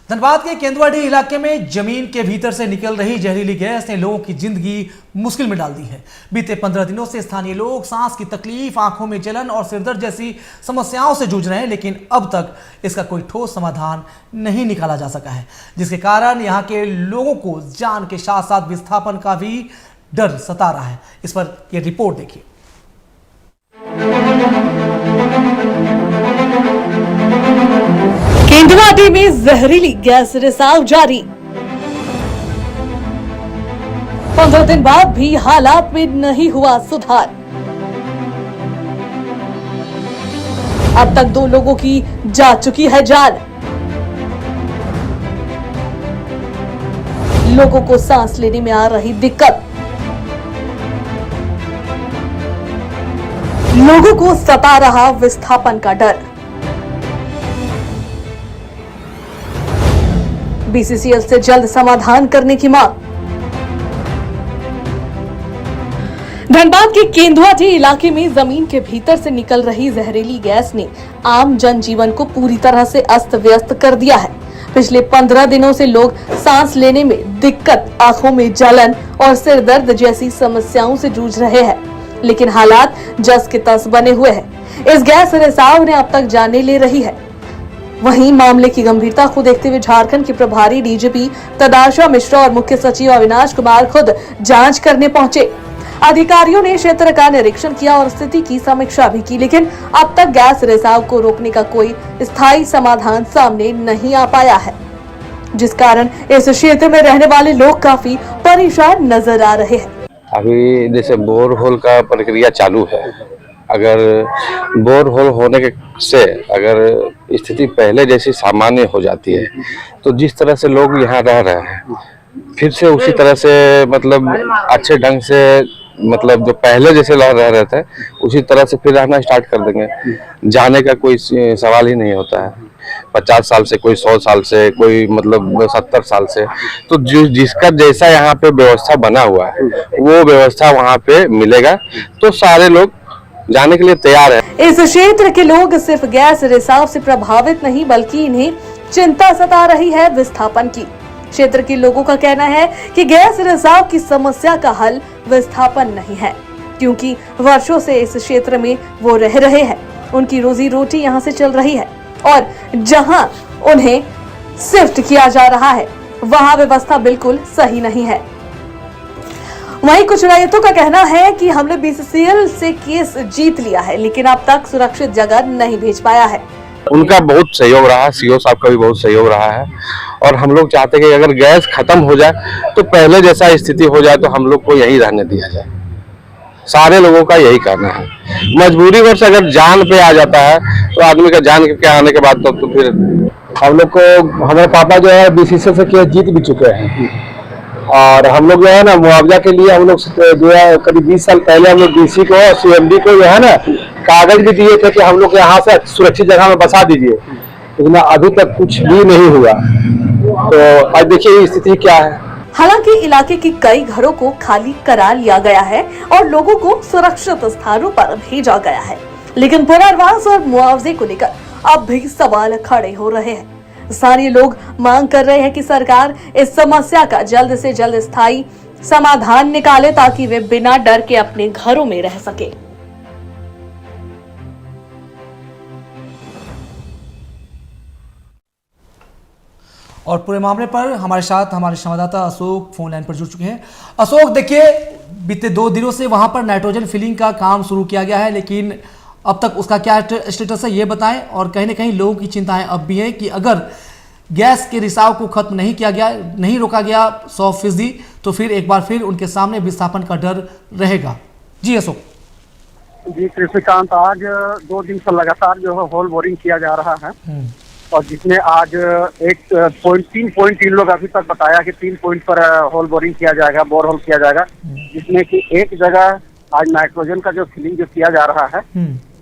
धनबाद के केंदुआडीह इलाके में जमीन के भीतर से निकल रही जहरीली गैस ने लोगों की जिंदगी मुश्किल में डाल दी है। बीते 15 दिनों से स्थानीय लोग सांस की तकलीफ, आंखों में जलन और सिरदर्द जैसी समस्याओं से जूझ रहे हैं, लेकिन अब तक इसका कोई ठोस समाधान नहीं निकाला जा सका है, जिसके कारण यहाँ के लोगों को जान के साथ साथ विस्थापन का भी डर सता रहा है। इस पर यह रिपोर्ट देखिए। केंदुआडीह में जहरीली गैस रिसाव जारी। 15 दिन बाद भी हालात में नहीं हुआ सुधार। अब तक 2 लोगों की जा चुकी है जान। लोगों को सांस लेने में आ रही दिक्कत। लोगों को सता रहा विस्थापन का डर। बीसीसीएल से जल्द समाधान करने की मांग। धनबाद के केंदुआडीह इलाके में जमीन के भीतर से निकल रही जहरीली गैस ने आम जनजीवन को पूरी तरह से अस्त व्यस्त कर दिया है। पिछले 15 दिनों से लोग सांस लेने में दिक्कत, आंखों में जलन और सिर दर्द जैसी समस्याओं से जूझ रहे हैं, लेकिन हालात जस के तस बने हुए हैं। इस गैस रिसाव ने अब तक जाने ले रही है। वहीं मामले की गंभीरता को देखते हुए झारखंड के प्रभारी डीजीपी तदाशा मिश्रा और मुख्य सचिव अविनाश कुमार खुद जांच करने पहुंचे। अधिकारियों ने क्षेत्र का निरीक्षण किया और स्थिति की समीक्षा भी की, लेकिन अब तक गैस रिसाव को रोकने का कोई स्थायी समाधान सामने नहीं आ पाया है, जिस कारण इस क्षेत्र में रहने वाले लोग काफी परेशान नजर आ रहे हैं। अभी जैसे बोरहोल का प्रक्रिया चालू है। अगर बोरहोल होने के से अगर स्थिति पहले जैसी सामान्य हो जाती है, तो जिस तरह से लोग यहाँ रह रहे हैं फिर से उसी तरह से मतलब अच्छे ढंग से मतलब जो पहले जैसे रह रहे थे उसी तरह से फिर रहना स्टार्ट कर देंगे। जाने का कोई सवाल ही नहीं होता है। 50 साल से, कोई 100 साल से, कोई मतलब 70 साल से, तो जिसका जैसा यहाँ पे व्यवस्था बना हुआ है वो व्यवस्था वहाँ पे मिलेगा, तो सारे लोग जाने के लिए तैयार है। इस क्षेत्र के लोग सिर्फ गैस रिसाव से प्रभावित नहीं, बल्कि इन्हें चिंता सता रही है विस्थापन की। क्षेत्र के लोगों का कहना है कि गैस रिसाव की समस्या का हल विस्थापन नहीं है, क्योंकि वर्षों से इस क्षेत्र में वो रह रहे हैं। उनकी रोजी रोटी यहाँ से चल रही है और जहाँ उन्हें शिफ्ट किया जा रहा है वहाँ व्यवस्था बिल्कुल सही नहीं है। वहीं कुछ रैयतों का कहना है कि हमने बीसीसीएल से केस जीत लिया है, लेकिन अब तक सुरक्षित जगह नहीं भेज पाया है। उनका बहुत सहयोग रहा है, सीओ साहब का भी बहुत सहयोग रहा है, और हम लोग चाहते हैं कि अगर गैस खत्म हो जाए तो पहले जैसा स्थिति हो जाए, तो हम लोग को यहीं रहने दिया जाए। सारे लोगों का यही कहना है। मजबूरी वर्ष अगर जान पे आ जाता है तो आदमी का जान के आने के बाद तो फिर हम लोग को, हमारे पापा जो है बीसीसीएल से केस जीत भी चुके हैं, और हम लोग जो है ना मुआवजा के लिए हम लोग जो है करीब 20 साल पहले हम लोग डीसी को और सीएमडी को जो है ना कागज भी दिए थे कि हम लोग यहाँ से सुरक्षित जगह में बसा दीजिए, लेकिन अभी तक कुछ भी नहीं हुआ। तो आज देखिए स्थिति क्या है। हालांकि इलाके के कई घरों को खाली करा लिया गया है और लोगों को सुरक्षित स्थानों पर भेजा गया है, लेकिन पुनर्वास और मुआवजे को लेकर अब भी सवाल खड़े हो रहे हैं। स्थानीय लोग मांग कर रहे हैं कि सरकार इस समस्या का जल्द से जल्द स्थायी समाधान निकाले, ताकि वे बिना डर के अपने घरों में रह सके। और पूरे मामले पर हमारे साथ हमारे संवाददाता अशोक फोन लाइन पर जुड़ चुके हैं। अशोक, देखिए बीते 2 दिनों से वहां पर नाइट्रोजन फिलिंग का काम शुरू किया गया है, लेकिन अब तक उसका क्या स्टेटस है ये बताएं। और कहीं ना कहीं लोगों की चिंताएं अब भी है कि अगर गैस के रिसाव को खत्म नहीं किया गया, नहीं रोका गया 100%, तो फिर एक बार फिर उनके सामने विस्थापन का डर रहेगा। जी अशोक। जी कृष्णकांत, आज 2 दिन से लगातार जो है होल बोरिंग किया जा रहा है, और जिसमें आज 3 पॉइंट इन लोग अभी तक बताया कि 3 पॉइंट पर होल बोरिंग किया जाएगा, बोर होल किया जाएगा, जिसमें कि एक जगह आज नाइट्रोजन का जो फिलिंग जो किया जा रहा है,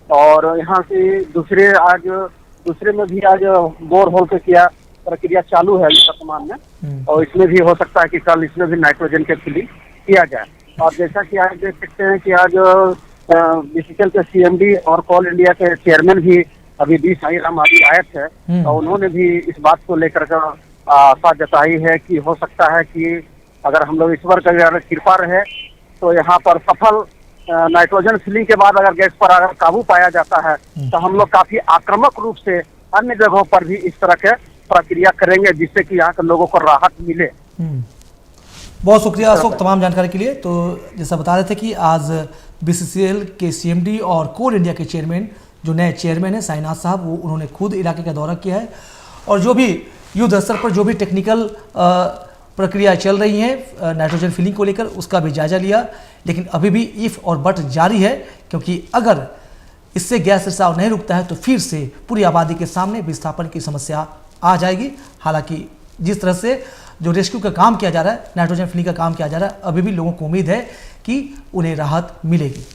और यहाँ से दूसरे में भी आज बोर होल से किया प्रक्रिया चालू है वर्तमान में, और इसमें भी हो सकता है कि कल इसमें भी नाइट्रोजन के फिलिंग किया जाए। और जैसा कि आज देख सकते हैं कि आज बीसीसीएल के सीएमडी और कोल इंडिया के चेयरमैन भी अभी 20 साई राम अभी आए थे, और उन्होंने भी इस बात को लेकर आशा जताई है कि हो सकता है कि अगर हम लोग ईश्वर का अगर कृपा रहे तो यहाँ पर सफल नाइट्रोजन फिलिंग के बाद अगर गैस पर अगर काबू पाया जाता है तो हम लोग काफी आक्रामक रूप से अन्य जगहों पर भी इस तरह के प्रक्रिया करेंगे जिससे कि यहाँ के लोगों को राहत मिले। बहुत शुक्रिया अशोक तमाम जानकारी के लिए। तो जैसा बता रहे थे कि आज बीसीसीएल के सीएमडी और कोल इंडिया के चेयरमैन, जो नए चेयरमैन हैं साईनाथ साहब, वो उन्होंने खुद इलाके का दौरा किया है और जो भी युद्ध स्तर पर जो भी टेक्निकल प्रक्रिया चल रही हैं नाइट्रोजन फिलिंग को लेकर उसका भी जायजा लिया। लेकिन अभी भी इफ और बट जारी है, क्योंकि अगर इससे गैस रिसाव नहीं रुकता है तो फिर से पूरी आबादी के सामने विस्थापन की समस्या आ जाएगी। हालांकि जिस तरह से जो रेस्क्यू का काम किया जा रहा है, नाइट्रोजन फिलिंग का काम किया जा रहा है, अभी भी लोगों को उम्मीद है कि उन्हें राहत मिलेगी।